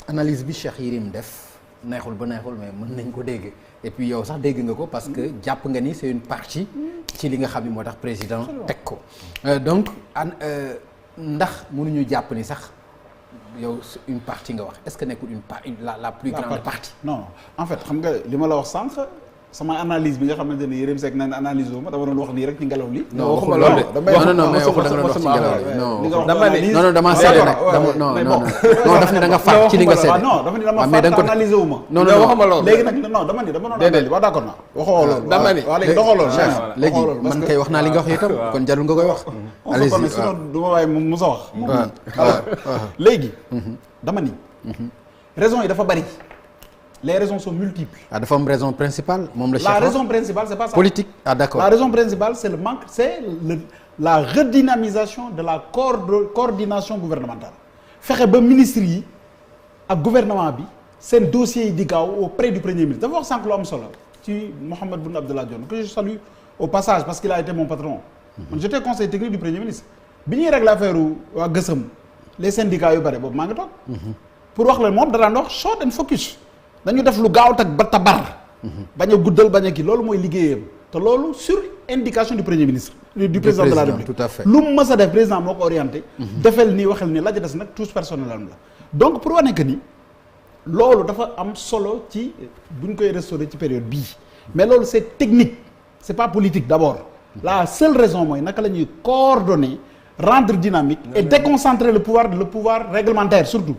analyse bi Cheikh Yérim def neexul ba neexul mais mën nañ ko dégg et puis yow sax dégg nga ko parce que jàpp nga ni c'est une partie ci li nga xam ni moo tax président teg ko donc ndax mënuñu jàpp ni sax yow une partie nga wax est-ce que nekkul la plus grande partie. non en fait xam nga li ma la wax sànq sama analyse bi nga xamante ne Yérim Seck na ne analyse wu ma dama doon wax nii rek ci ngelaw li. non waxuma loolu de non mais waxu da nga doon wax ci ngelaw li non dama seede nag non daf ne da nga faat ci li nga seede. non dafa ni dama faat analyser wu ma. non waxuma loolu léegi nag non dama doon analyse waaw d'accord naa waxoo loolu. dama ni waaw léegi doxoo loolu. léegi man kay wax naa li nga wax itam kon jarul nga koy wax. allez-y sinon du ma waaye mu sa wax. léegi dama ni raison yi dafa bari. Les raisons sont multiples. Ah, dafa am raison principale moom la. La raison principale c'est pas ça. Politique. Ah d'accord. La raison principale c'est le manque, la redynamisation de la coordination gouvernementale. Fexe ba ministres yi ak gouvernement bi seen dossiers yi di gaaw auprès du premier ministre dafa wax sànq lu am solo ci Mahammed Boun Abdallah Dionne que je salue au passage parce qu'il a été mon patron. Man j'étais conseiller technique du premier ministre. Bi ñuy régler affaire waa Gësëm les syndicats yu bare boobu maa ngi toog. Pour wax leen moom da daan wax short and focus. dañu def lu gaaw tak ba tabar bañ a guddal bañ a kii loolu mooy liggéeyam te loolu sur indication du premier ministre du président de la République tout à fait lu mu mës a def président moo ko orienté defel nii waxel nii la ca des nag tous personnel am la donc pour wane que ni loolu dafa am solo ci bu ñu koy restaurer ci période bii mais loolu c'est technique c'est pas politique d'abord la seule raison mooy naka la ñuy coordonner rendre dynamique et déconcentrer le pouvoir réglementaire surtout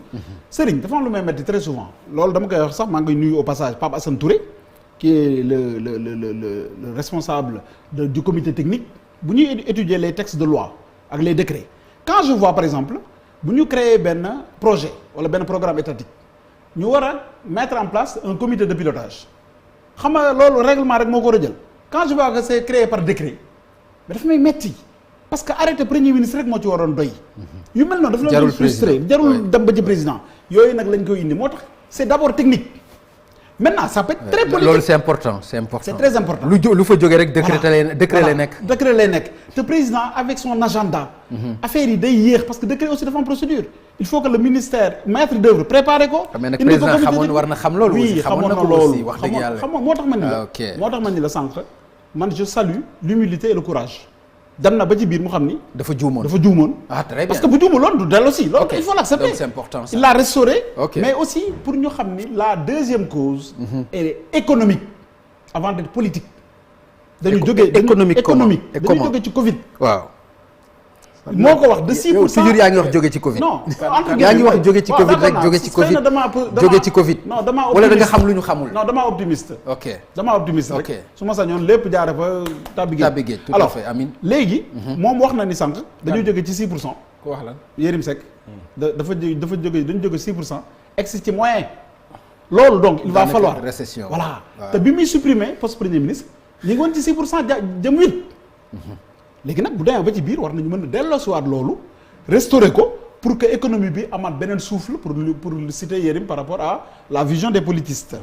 Serigne dafa am lu may metti très souvent loolu dama koy wax sax maa ngi nuyu au passage Pape Assane Touré qui est le responsable du comité technique bu ñuy étudier les textes de loi ak les décrets quand je vois par exemple bu ñu créer benn projet wala benn programme étatique ñu war a mettre en place un comité de pilotage xam nga loolu règlement rek moo ko war a jël quand je vois que c'est créé par décret mais dafa may metti parce que arrêté premier ministre rek moo ci waroon doy. yu mel noonu dafa la doon frustré jarul dem ba ci président yooyu nag lañ koy indi moo tax c'est d'abord technique maintenant ça peut être très politique. loolu c'est important c'est très important. lu fa jógee rek décret lay nekk. décret lay nekk te président avec son agenda. affaire yi day yéex parce que décret aussi dafa am procédure. il faut que le ministère maître d'œuvre préparé ko. mais nag président xamoon war na xam loolu. aussi xamoon na ko aussi wax dëgg yàlla xam moo tax ma ni la sànq man je salue l'humilité et le courage. dem na ba ci biir mu xam ni. dafa juumoon. Ah, très bien. Parce que bu juumuloon du dellu si. loolu il faut l'accepter. Donc c'est important ça. Il l'a restauré. Okay. Mais aussi pour ñu xam ni la deuxième cause. est économique avant d'être politique. dañu jógee économique dañu jógee ci Covid. waaw. moo ko wax de 6%. toujours yaa ngi wax jóge ci Covid. non yaa ngi wax jóge ci Covid rek jóge ci Covid jóge ci Covid. non damaa wala da nga xam lu ñu xamul. non damaa optimiste. ok damaa optimiste rek. ok su ma sañoon lépp jaare fa tabbi géej. tout à fait amiin. léegi. moom wax na ni sànq. dañu jóge ci 6%. ku wax lan Yérim Seck. dañu jóge 6%. egsi ci moyen. loolu donc il va falloir récession voilà te bi muy supprimer poste premier ministre ñu ngi woon ci 6% jëm 8. léegi nag bu demee ba ci biir war nañu mën a delloosiwaat loolu restaurer ko pour que économie bi amaat beneen souffle pour citer Yérim par rapport à la vision des politistes.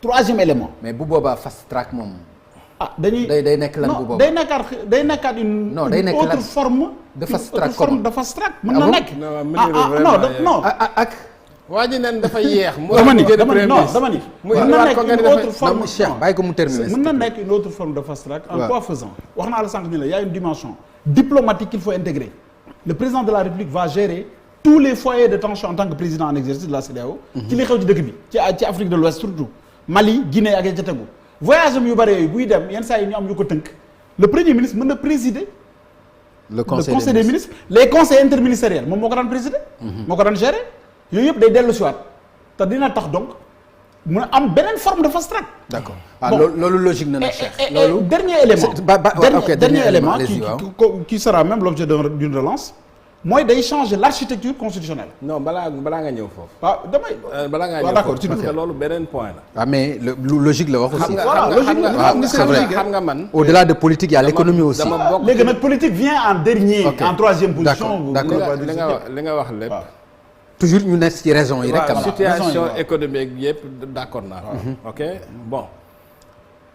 Troisième élément. mais bu boobaa fast track moom. ah dañuy day nekk lan bu boobaa day nekkaat une. non day nekk autre forme. de fast track forme de fast track. mën na nekk non ak. waa ji nen dafa yéex. dama ni mën na nekk une autre forme. Cheikh bàyyi ko mu terminer. mën na nekk une autre forme de fast track. en quoi faisant wax naa la sànq ni la y a une dimension diplomatique qu'il faut intégrer. Le président de la République va gérer tous les foyers de tension en tant que président en exercice de la CEDEAO. ci li xew ci dëkk bi ci Afrique de l'Ouest surtout Mali Guinée ak ya ca tegu voyage am yu bare yooyu buy dem yenn saa yi ñu am yu ko tënk le premier ministre mën na présider. le conseil des ministres les conseils interministériels moom moo ko daan présider. moo ko daan gérer. yooyu yëpp day dellu si waat te dina tax donc mu am beneen forme de fast track. d'accord loolu logique na nag Cheikh. loolu dernier élément qui sera même l'objet d'une relance mooy day changer l'architecture constitutionnelle. non balaa nga ñëw foofu. waaw damay. balaa ngaa ñëw foofu parce que loolu beneen point la. ah mais lu logique la wax aussi. xam nga man. au-delà de politique il y a l'économie aussi. léegi nag politique vient en dernier. en troisième position. d'accord li nga wax lépp. toujours ñu nekk ci raison yi rek. situation économique yëpp d'accord naa. ok bon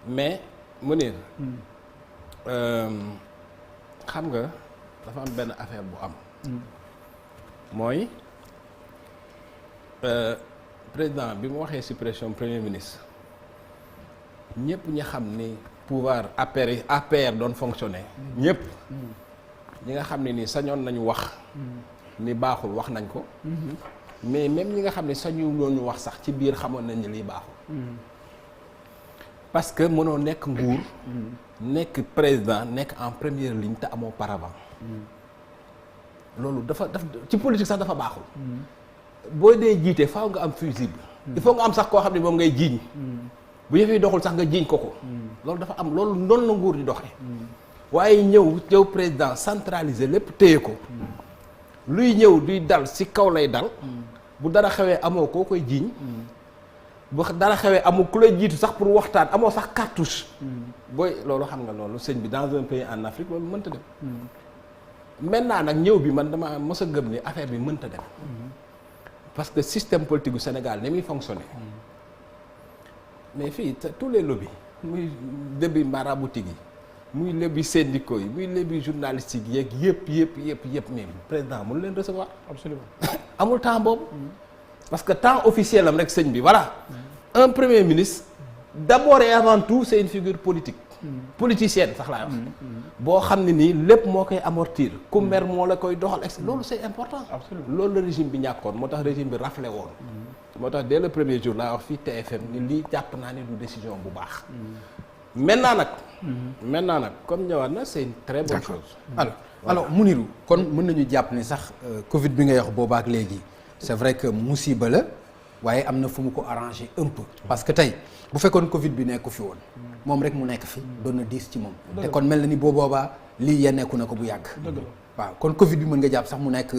mais Mounir xam nga dafa am benn affaire bu am. mooy président bi mu waxee suppression premier ministre ñëpp ñi xam ni pouvoir APR doon fonctionner ñëpp ñi nga xam ne ni sañoon nañu wax ni baaxul wax nañ ko mais même ñi nga xam ne sañu loonu wax sax ci biir xamoon nañ ni lii baaxul parce que mënoo nekk nguur nekk président nekk en première ligne te amoo paravent loolu dafa ci politique sax dafa baaxul boo dee jiite faaw nga am fusible il faut nga am sax koo xam ne moom ngay jiiñ bu yëf yi doxul sax nga jiiñ ko loolu dafa am loolu noonu la nguur di doxee waaye ñëw président centraliser lépp téye ko luy ñëw duy dal ci kaw lay dal bu dara xewee amoo koo koy jiiñ bu dara xewee amul ku lay jiitu sax pour waxtaan amoo sax cartouche booy loolu xam nga loolu sëñ bi dans un pays en Afrique loolu mënta dem maintenant nag ñëw bi man dama mës a gëm ni affaire bi mënta dem parce que système politique gu Sénégal ni muy fonctionner mais fii tous les lobbies muy lobby maraboutique yi muy lobby syndicaux yi muy lobby journalistique yeeg yëpp mais président mënu leen recevoir absolument amul temps boobu parce que temps officiel am rek sëñ bi voilà un premier ministre d'abord et avant tout c'est une figure politique politicienne sax laay wax boo xam ne nii lépp moo koy amortir ku mer moo la koy doxal loolu c'est important loolu la régime bi ñàkkoon moo tax régime bi raflé woon moo tax dès le premier jour laa wax fii TFM ni lii jàpp naa ni du décision bu baax maintenant nag comme ñëwaat na c'est une très bonne chose alors Mounirou kon mën nañu jàpp ni sax Covid bi ngay wax boobaak léegi c'est vrai que musiba la waaye am na fu mu ko arrangé un peu parce que tey bu fekkoon Covid bi nekku fi woon moom rek mu nekk fi doon na diis ci moom te kon mel na ni boobaa lii yenneeku na ko bu yàgg waaw kon Covid bi mën nga jàpp sax mu nekk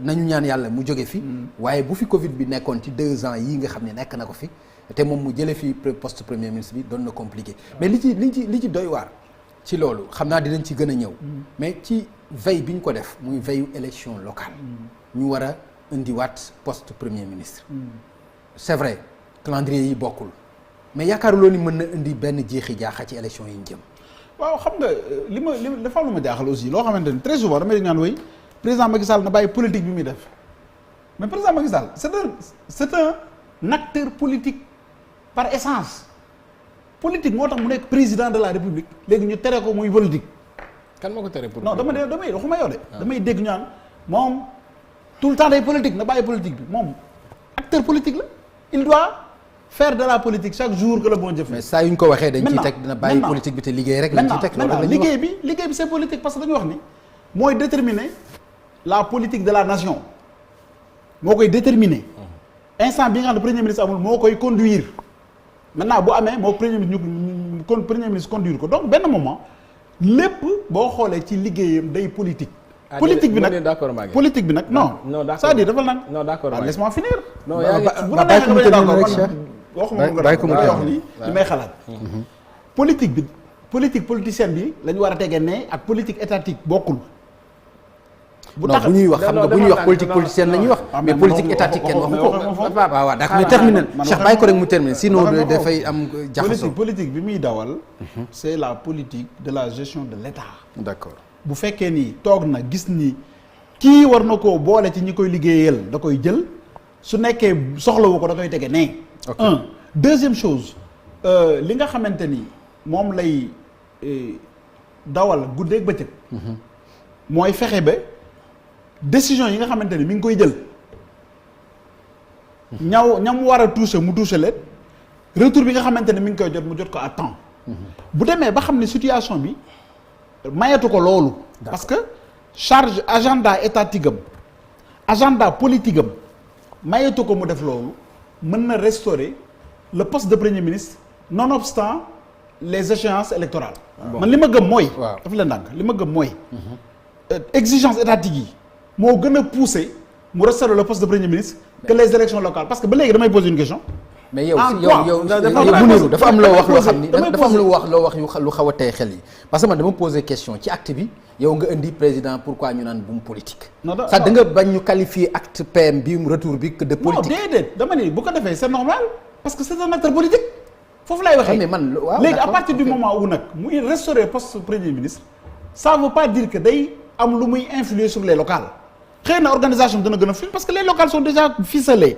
nañu ñaan yàlla mu jóge fi waaye bu fi Covid bi nekkoon ci 2 ans yii nga xam ne nekk na ko fi te moom mu jëlee fi poste premier ministre bi doon na compliqué mais li ci doy waar ci loolu xam naa dinañ ci gën a ñëw mais ci veille bi ñu ko def muy veille élection locale ñu war a indiwaat poste premier ministre c'est vrai calendrier yi bokkul mais yaakaaruloo ni mën na indi benn jeexi jaaxa ci élection yi ñu jëm waaw xam nga li dafa lu ma jaaxal aussi loo xamante ni très souvent damay ñaan woy président Macky Sall na bàyyi politique bi muy def mais président Macky Sall c'est un acteur politique par essence politique moo tax mu nekk président de la république léegi ñu tere ko muy politique. kan moo ko tere pour. non damay waxuma yow de. damay dégg ñu naan moom tout le temps day politique na bàyyi politique bi moom acteur politique la il doit faire de la politique chaque jour que le bon Dieu fait. mais saa yu ñu ko waxee dañ ciy teg dina bàyyi politique bi te liggéey rek. lañ ciy teg loolu la liggéey bi c'est politique parce que dañu wax ni mooy déterminer la politique de la nation moo koy déterminer instant bi nga xam ne premier ministre amul moo koy conduire. maintenant bu amee moo premier ministre conduire ko donc benn moment lépp boo xoolee ci liggéeyam day politique. politique bi nag politique bi nag non. c'est-à-dire dafa nag. non d'accord laisse-moi finir. non yaa ngi bu la neexee nga d'accord waxuma ko nga wax ni li may xalaat. politique politicienne bi la ñu war a tegee ne ak politique étatique bokkul. bu ñuy wax xam nga bu ñuy wax politique politicienne la ñuy wax mais politique étatique kenn waxu ko waaw d'accord mais terminer Cheikh bàyyi ko rek mu terminer sinon dafay am jaxasoo politique bi muy dawal c'est la politique de la gestion de l'État d'accord bu fekkee ni toog na gis ni kii war na koo boole ci ñi koy liggéeyal da koy jël su nekkee soxlawu ko da koy tege nee deuxième chose li nga xamante ni moom lay dawal guddeeg bëccëg mooy fexe ba décision yi nga xamante ni mi ngi koy jël ñam war a toucher mu toucher leen retour bi nga xamante ni mi ngi koy jot mu jot ko à temps bu demee ba xam ne situation bi mayatu ko loolu parce que charge agenda étatique am agenda politique am mayatu ko mu def loolu mën na restaurer le poste de premier ministre nonobstant les échéances électorales man li ma gëm mooy dafa leen ndànk li ma gëm mooy exigence étatique yi moo gën a poussé mu restaurer le poste de premier ministre que les élections locales parce que ba léegi damay poser une question. mais yow Mounirou dafa am loo wax loo xam ni dafa am loo wax lu xaw a tey xel yi parce que man dama poser question ci acte bi yow nga indi président pourquoi ñu naan bu mu politique. sax da nga bañ ñu qualifier acte PM bi retour bi que de politique. non déedéet dama ni bu ko defee c'est normal parce que c'est un acteur politique foofu lay waxee. mais man waaw léegi à partir du moment où nag mu restaurer poste premier ministre ça veut pas dire que day am lu muy influer sur les locales. xëy na organisation dana gën a fluide parce que les locales sont déjà ficelées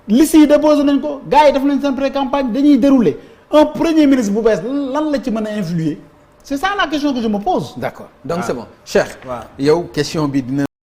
liste yi déposé nañ ko gars yi def nañ seen pré-campagne dañuy dérouler un premier ministre bu bees lan la ci mën a influer c'est ça la question que je me pose. d'accord donc c'est bon Cheikh. yow question bi dina